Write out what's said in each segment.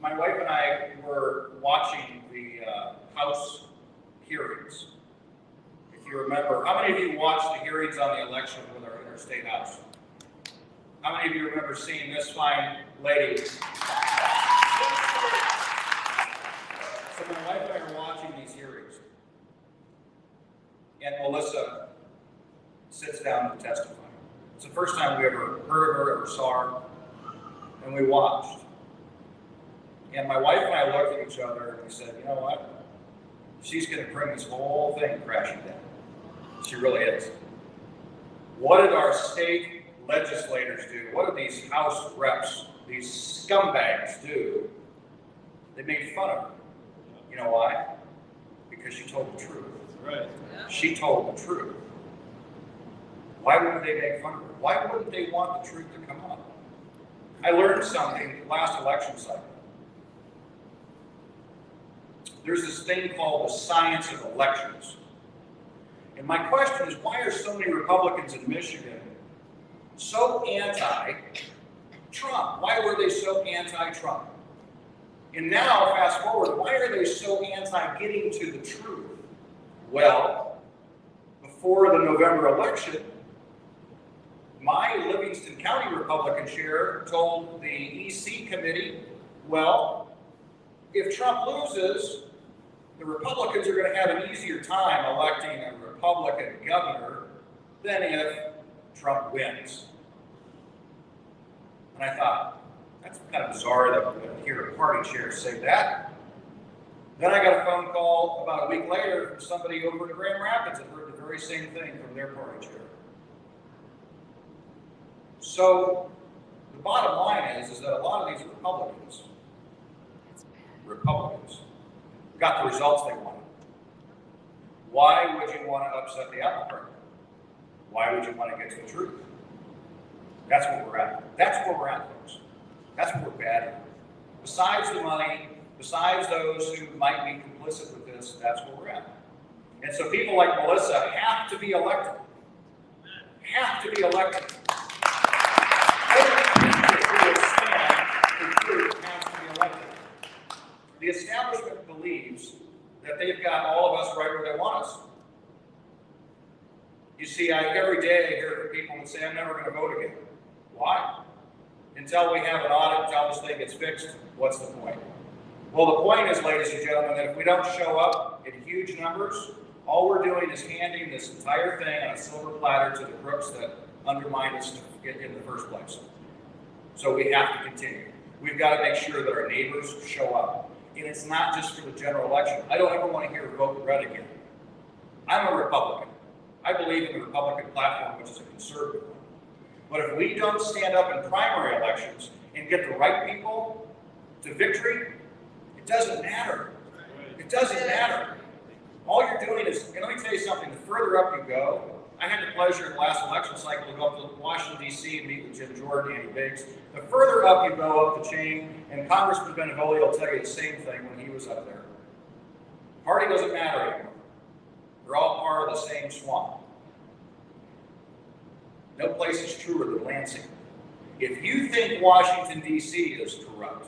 my wife and I were watching the House hearings. If you remember, how many of you watched the hearings on the election with our interstate House? How many of you remember seeing this fine lady? So my wife and I are watching these hearings, and Mellissa sits down to testify. It's the first time we ever heard of her, ever saw her, and we watched. And my wife and I looked at each other and we said, you know what? She's going to bring this whole thing crashing down. She really is. What did our state legislators do? What did these House reps, these scumbags do? They made fun of her. You know why? Because she told the truth. Right. She told the truth. Why wouldn't they make fun of her? Why wouldn't they want the truth to come out? I learned something last election cycle. There's this thing called the science of elections. And my question is, why are so many Republicans in Michigan so anti-Trump? Why were they so anti-Trump? And now, fast forward, why are they so anti-getting to the truth? Well, before the November election, my Livingston County Republican chair told the EC committee, well, if Trump loses, the Republicans are going to have an easier time electing a Republican governor than if Trump wins. And I thought, that's kind of bizarre that we're going to hear a party chair say that. Then I got a phone call about a week later from somebody over in Grand Rapids that heard the very same thing from their party chair. So the bottom line is that a lot of these Republicans got the results they wanted. Why would you want to upset the apple cart? Why would you want to get to the truth? That's where we're at. That's where we're at, folks. That's what we're bad at. Besides the money, besides those who might be complicit with this, that's where we're at. And so people like Mellissa have to be elected. Have to be elected. The establishment believes that they've got all of us right where they want us. You see, every day I hear from people that say, I'm never going to vote again. Why? Until we have an audit, until this thing gets fixed, what's the point? Well, the point is, ladies and gentlemen, that if we don't show up in huge numbers, all we're doing is handing this entire thing on a silver platter to the crooks that undermined us in the first place. So we have to continue. We've got to make sure that our neighbors show up. And it's not just for the general election. I don't ever want to hear vote red again. I'm a Republican. I believe in the Republican platform, which is a conservative one. But if we don't stand up in primary elections and get the right people to victory, it doesn't matter. It doesn't matter. All you're doing is, and let me tell you something, the further up you go, I had the pleasure in the last election cycle to go up to Washington, D.C. and meet with Jim Jordan and Andy Biggs. The further up you go up the chain, and Congressman Benevoli will tell you the same thing when he was up there. Party doesn't matter anymore. They're all part of the same swamp. No place is truer than Lansing. If you think Washington, D.C. is corrupt,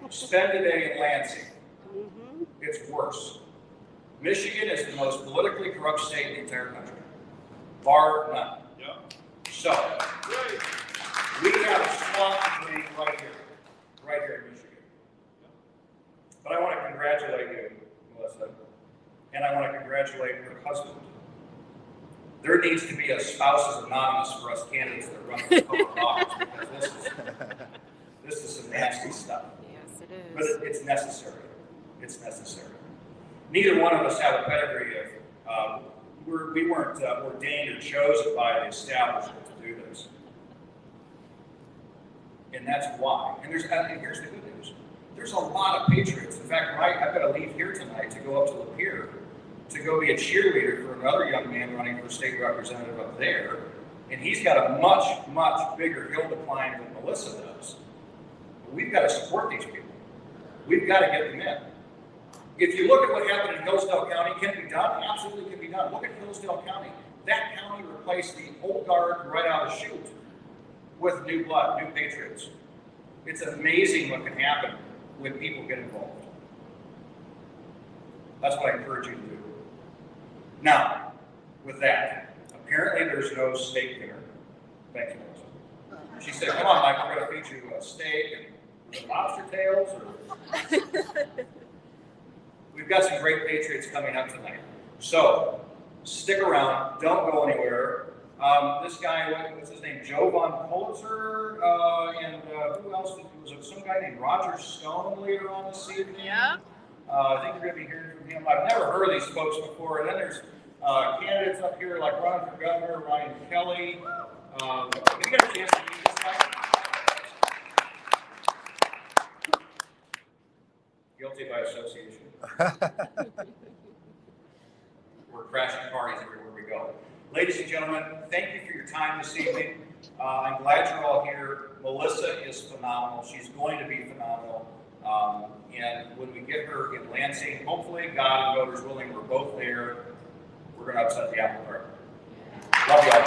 spend a day in Lansing. It's worse. Michigan is the most politically corrupt state in the entire country. Bar none. Yep. So, we have a swamp between right here in Michigan. But I want to congratulate you, Mellissa, and I want to congratulate your husband. There needs to be a spouses anonymous for us candidates that run for public office, because this is some nasty stuff. Yes, it is. But it's necessary. It's necessary. Neither one of us have a pedigree of, we weren't ordained or chosen by the establishment to do this. And that's why. And here's the good news. There's a lot of patriots. In fact, I've got to leave here tonight to go up to Lapeer to go be a cheerleader for another young man running for state representative up there. And he's got a much, much bigger hill to climb than Mellissa does. But we've got to support these people. We've got to get them in. If you look at what happened in Hillsdale County, can it be done? Absolutely can be done. Look at Hillsdale County. That county replaced the old guard right out of the chute with new blood, new patriots. It's amazing what can happen when people get involved. That's what I encourage you to do. Now, with that, apparently there's no steak dinner. Thank you, Melissa. She said, come on, Mike, we're going to feed you a steak and lobster tails. We've got some great Patriots coming up tonight. So, stick around. Don't go anywhere. This guy, what's his name? Joe Von Pulitzer, and who else? Was it some guy named Roger Stone later on this evening? Yeah. I think you're going to be hearing from him. I've never heard of these folks before. And then there's candidates up here like running for governor, Ryan Kelly. Can you get a chance to meet this guy? Guilty by association. We're crashing parties everywhere we go. Ladies and gentlemen, thank you for your time this evening. I'm glad you're all here. Melissa is phenomenal. She's going to be phenomenal. And when we get her in Lansing, hopefully, God and voters willing, we're both there. We're going to upset the apple cart. Love you all.